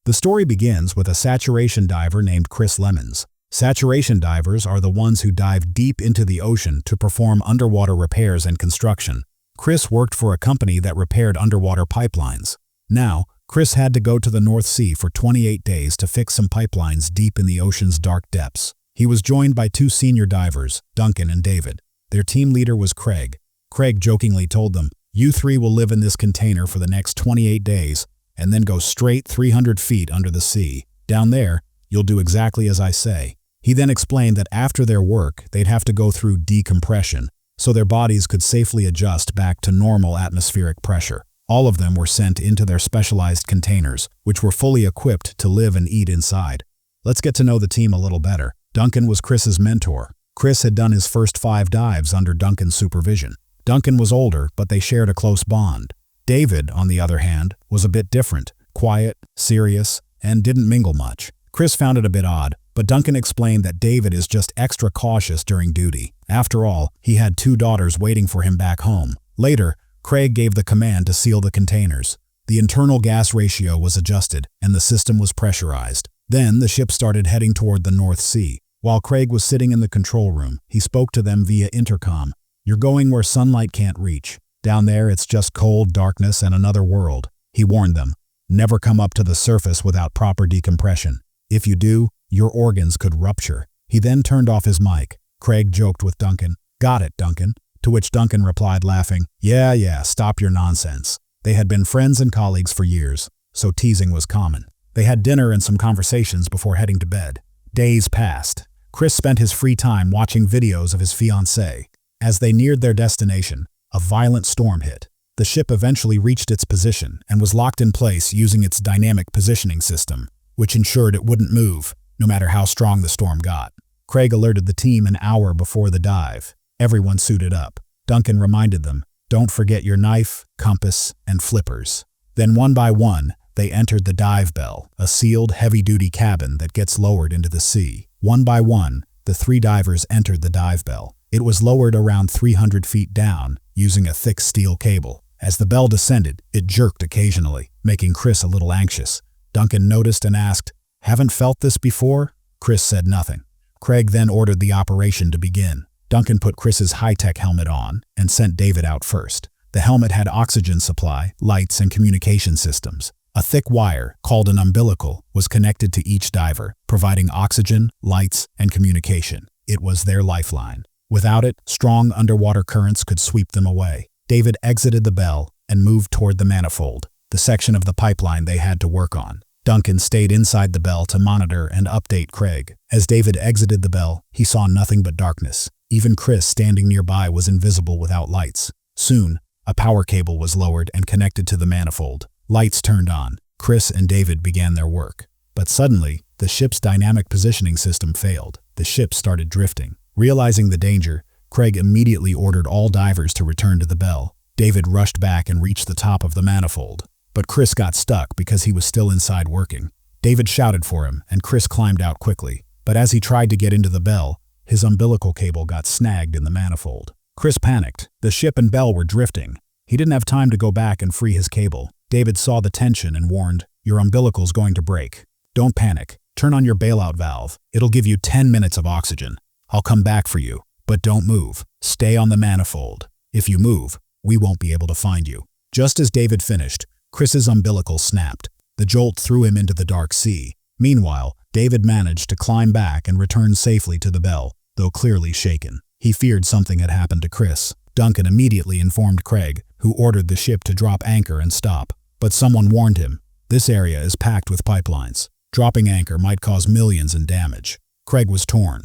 The story begins with a saturation diver named Chris Lemons. Saturation divers are the ones who dive deep into the ocean to perform underwater repairs and construction. Chris worked for a company that repaired underwater pipelines. Now, Chris had to go to the North Sea for 28 days to fix some pipelines deep in the ocean's dark depths. He was joined by two senior divers, Duncan and David. Their team leader was Craig. Craig jokingly told them, "You three will live in this container for the next 28 days and then go straight 300 feet under the sea. Down there, you'll do exactly as I say." He then explained that after their work, they'd have to go through decompression, so their bodies could safely adjust back to normal atmospheric pressure. All of them were sent into their specialized containers, which were fully equipped to live and eat inside. Let's get to know the team a little better. Duncan was Chris's mentor. Chris had done his first 5 dives under Duncan's supervision. Duncan was older, but they shared a close bond. David, on the other hand, was a bit different, quiet, serious, and didn't mingle much. Chris found it a bit odd, but Duncan explained that David is just extra cautious during duty. After all, he had 2 daughters waiting for him back home. Later, Craig gave the command to seal the containers. The internal gas ratio was adjusted, and the system was pressurized. Then the ship started heading toward the North Sea. While Craig was sitting in the control room, he spoke to them via intercom. "You're going where sunlight can't reach. Down there, it's just cold, darkness, and another world," he warned them. "Never come up to the surface without proper decompression. If you do, your organs could rupture." He then turned off his mic. Craig joked with Duncan, "Got it, Duncan?" To which Duncan replied, laughing, Yeah, stop your nonsense." They had been friends and colleagues for years, so teasing was common. They had dinner and some conversations before heading to bed. Days passed. Chris spent his free time watching videos of his fiancée. As they neared their destination, a violent storm hit. The ship eventually reached its position and was locked in place using its dynamic positioning system, which ensured it wouldn't move, no matter how strong the storm got. Craig alerted the team an hour before the dive. Everyone suited up. Duncan reminded them, "Don't forget your knife, compass, and flippers." Then one by one, they entered the dive bell, a sealed, heavy-duty cabin that gets lowered into the sea. One by one, the 3 divers entered the dive bell. It was lowered around 300 feet down, using a thick steel cable. As the bell descended, it jerked occasionally, making Chris a little anxious. Duncan noticed and asked, "Haven't felt this before?" Chris said nothing. Craig then ordered the operation to begin. Duncan put Chris's high-tech helmet on and sent David out first. The helmet had oxygen supply, lights, and communication systems. A thick wire, called an umbilical, was connected to each diver, providing oxygen, lights, and communication. It was their lifeline. Without it, strong underwater currents could sweep them away. David exited the bell and moved toward the manifold, the section of the pipeline they had to work on. Duncan stayed inside the bell to monitor and update Craig. As David exited the bell, he saw nothing but darkness. Even Chris, standing nearby, was invisible without lights. Soon, a power cable was lowered and connected to the manifold. Lights turned on. Chris and David began their work. But suddenly, the ship's dynamic positioning system failed. The ship started drifting. Realizing the danger, Craig immediately ordered all divers to return to the bell. David rushed back and reached the top of the manifold. But Chris got stuck because he was still inside working. David shouted for him, and Chris climbed out quickly. But as he tried to get into the bell, his umbilical cable got snagged in the manifold. Chris panicked. The ship and bell were drifting. He didn't have time to go back and free his cable. David saw the tension and warned, "Your umbilical's going to break. Don't panic. Turn on your bailout valve. It'll give you 10 minutes of oxygen. I'll come back for you. But don't move. Stay on the manifold. If you move, we won't be able to find you." Just as David finished, Chris's umbilical snapped. The jolt threw him into the dark sea. Meanwhile, David managed to climb back and return safely to the bell, though clearly shaken. He feared something had happened to Chris. Duncan immediately informed Craig, who ordered the ship to drop anchor and stop. But someone warned him, "This area is packed with pipelines. Dropping anchor might cause millions in damage." Craig was torn.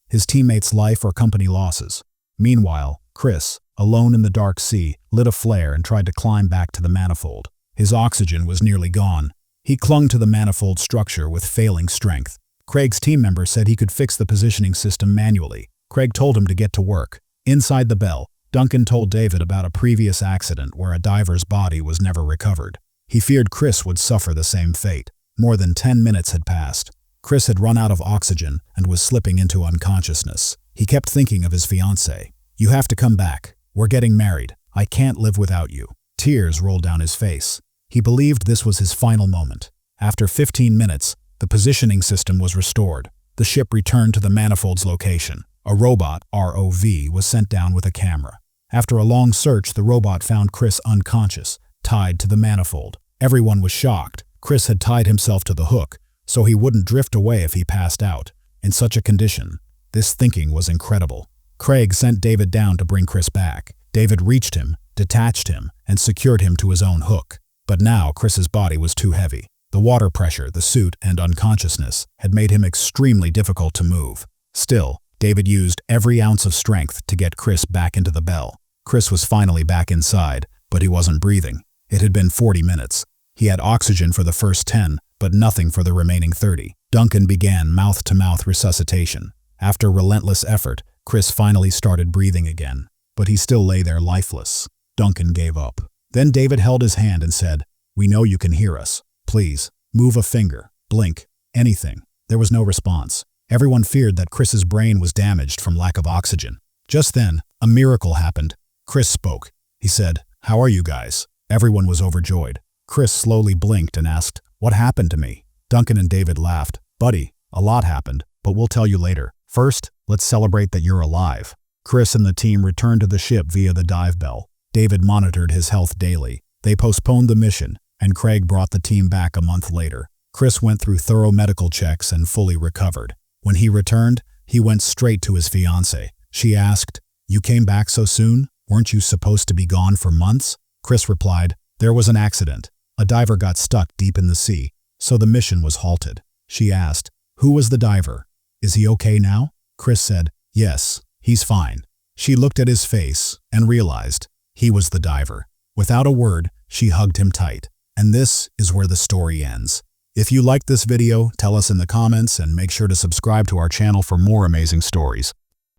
His teammates' life or company losses. Meanwhile, Chris, alone in the dark sea, lit a flare and tried to climb back to the manifold. His oxygen was nearly gone. He clung to the manifold structure with failing strength. Craig's team member said he could fix the positioning system manually. Craig told him to get to work. Inside the bell, Duncan told David about a previous accident where a diver's body was never recovered. He feared Chris would suffer the same fate. More than 10 minutes had passed. Chris had run out of oxygen and was slipping into unconsciousness. He kept thinking of his fiancée. "You have to come back. We're getting married. I can't live without you." Tears rolled down his face. He believed this was his final moment. After 15 minutes, the positioning system was restored. The ship returned to the manifold's location. A robot, ROV, was sent down with a camera. After a long search, the robot found Chris unconscious, tied to the manifold. Everyone was shocked. Chris had tied himself to the hook, so he wouldn't drift away if he passed out. In such a condition, this thinking was incredible. Craig sent David down to bring Chris back. David reached him, detached him, and secured him to his own hook. But now Chris's body was too heavy. The water pressure, the suit, and unconsciousness had made him extremely difficult to move. Still, David used every ounce of strength to get Chris back into the bell. Chris was finally back inside, but he wasn't breathing. It had been 40 minutes. He had oxygen for the first 10, but nothing for the remaining 30. Duncan began mouth-to-mouth resuscitation. After relentless effort, Chris finally started breathing again, but he still lay there lifeless. Duncan gave up. Then David held his hand and said, "We know you can hear us. Please, move a finger, blink, anything." There was no response. Everyone feared that Chris's brain was damaged from lack of oxygen. Just then, a miracle happened. Chris spoke. He said, "How are you guys?" Everyone was overjoyed. Chris slowly blinked and asked, "What happened to me?" Duncan and David laughed. "Buddy, a lot happened, but we'll tell you later. First, let's celebrate that you're alive." Chris and the team returned to the ship via the dive bell. David monitored his health daily. They postponed the mission, and Craig brought the team back a month later. Chris went through thorough medical checks and fully recovered. When he returned, he went straight to his fiancée. She asked, "You came back so soon? Weren't you supposed to be gone for months?" Chris replied, "There was an accident. A diver got stuck deep in the sea, so the mission was halted." She asked, "Who was the diver? Is he okay now?" Chris said, "Yes, he's fine." She looked at his face and realized he was the diver. Without a word, she hugged him tight. And this is where the story ends. If you liked this video, tell us in the comments and make sure to subscribe to our channel for more amazing stories.